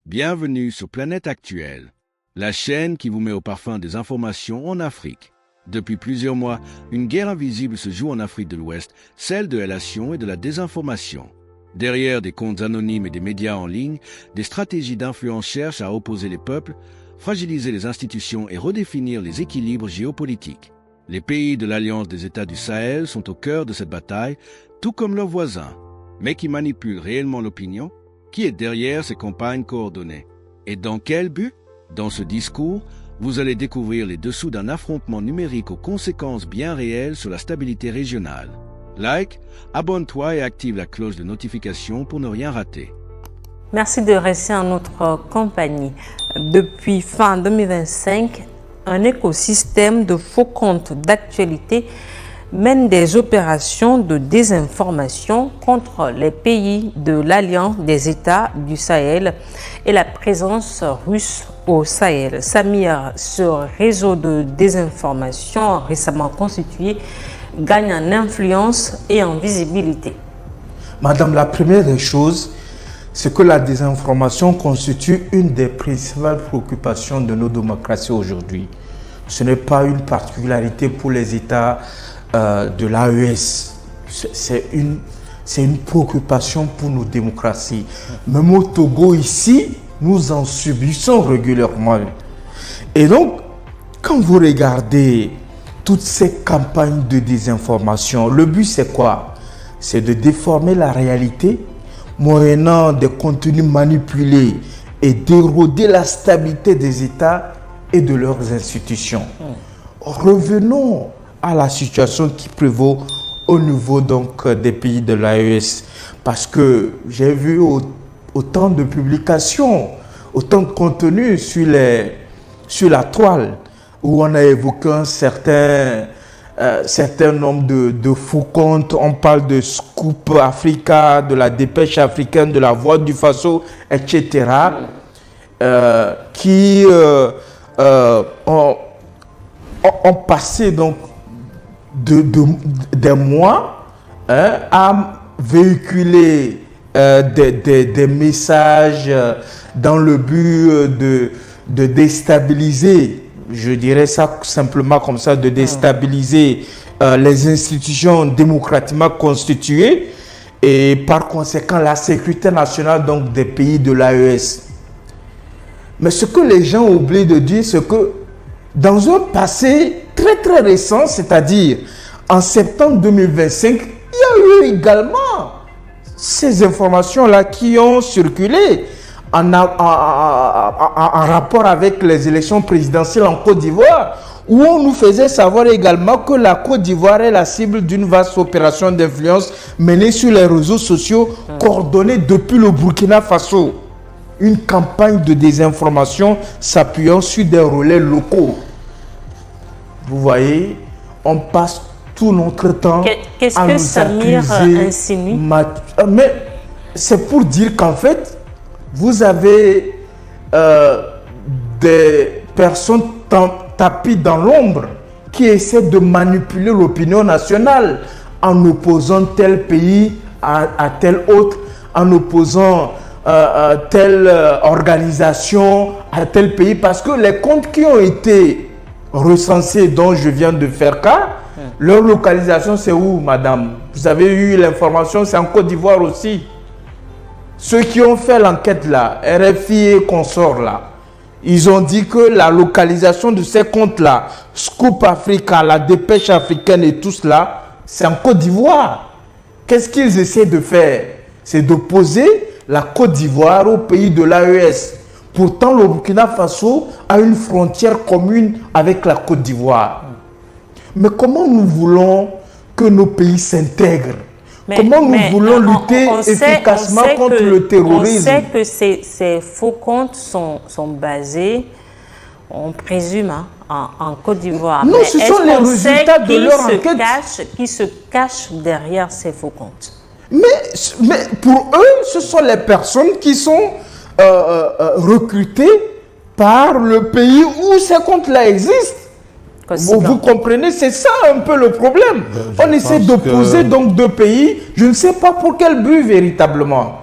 Bienvenue sur Planète Actuelle, la chaîne qui vous met au parfum des informations en Afrique. Depuis plusieurs mois, une guerre invisible se joue en Afrique de l'Ouest, celle de la nation et de la désinformation. Derrière des comptes anonymes et des médias en ligne, des stratégies d'influence cherchent à opposer les peuples, fragiliser les institutions et redéfinir les équilibres géopolitiques. Les pays de l'Alliance des États du Sahel sont au cœur de cette bataille, tout comme leurs voisins. Mais qui manipulent réellement l'opinion? Qui est derrière ces campagnes coordonnées? Et dans quel but? Dans ce discours, vous allez découvrir les dessous d'un affrontement numérique aux conséquences bien réelles sur la stabilité régionale. Like, abonne-toi et active la cloche de notification pour ne rien rater. Merci de rester en notre compagnie. Depuis fin 2025, un écosystème de faux comptes d'actualité mène des opérations de désinformation contre les pays de l'Alliance des États du Sahel et la présence russe au Sahel. Samir, ce réseau de désinformation récemment constitué gagne en influence et en visibilité. Madame, la première des choses, c'est que la désinformation constitue une des principales préoccupations de nos démocraties aujourd'hui. Ce n'est pas une particularité pour les États de l'AES. C'est une préoccupation pour nos démocraties. Même au Togo, ici, nous en subissons régulièrement. Et donc, quand vous regardez toutes ces campagnes de désinformation, le but c'est quoi? C'est de déformer la réalité, moyennant des contenus manipulés et d'éroder la stabilité des États et de leurs institutions. Revenons à la situation qui prévaut au niveau donc des pays de l'AES, parce que j'ai vu autant de publications, autant de contenus sur la toile où on a évoqué un certain nombre de faux comptes. On parle de Scoop Africa, de la Dépêche africaine, de la Voix du Faso, etc. Qui ont passé donc des mois à véhiculer des messages dans le but de déstabiliser, je dirais ça simplement comme ça, de déstabiliser les institutions démocratiquement constituées et par conséquent la sécurité nationale donc des pays de l'AES. Mais ce que les gens oublient de dire, c'est que dans un passé très très récent, c'est-à-dire en septembre 2025, il y a eu également ces informations-là qui ont circulé en rapport avec les élections présidentielles en Côte d'Ivoire, où on nous faisait savoir également que la Côte d'Ivoire est la cible d'une vaste opération d'influence menée sur les réseaux sociaux, coordonnée depuis le Burkina Faso. Une campagne de désinformation s'appuyant sur des relais locaux. Vous voyez, on passe tout notre temps Qu'est-ce à que nous Samir accuser. insinue? Mais c'est pour dire qu'en fait, vous avez des personnes tapis dans l'ombre qui essaient de manipuler l'opinion nationale en opposant tel pays à tel autre, en opposant telle organisation à tel pays, parce que les comptes qui ont été recensés, dont je viens de faire cas, leur localisation c'est où, madame? Vous avez eu l'information, c'est en Côte d'Ivoire aussi. Ceux qui ont fait l'enquête là, RFI et consorts là, ils ont dit que la localisation de ces comptes là, Scoop Africa, la Dépêche africaine et tout cela, c'est en Côte d'Ivoire. Qu'est-ce qu'ils essaient de faire? C'est d'opposer la Côte d'Ivoire au pays de l'AES. Pourtant, le Burkina Faso a une frontière commune avec la Côte d'Ivoire. Mais comment nous voulons que nos pays s'intègrent? Comment nous voulons lutter efficacement contre le terrorisme? On sait que ces faux comptes sont basés, on présume, en Côte d'Ivoire. Non, ce sont les résultats de leur enquête. Qui se cachent derrière ces faux comptes? Mais pour eux, ce sont les personnes qui sont recrutées par le pays où ces comptes-là existent. Vous comprenez, c'est ça un peu le problème. On essaie d'opposer donc deux pays, je ne sais pas pour quel but véritablement.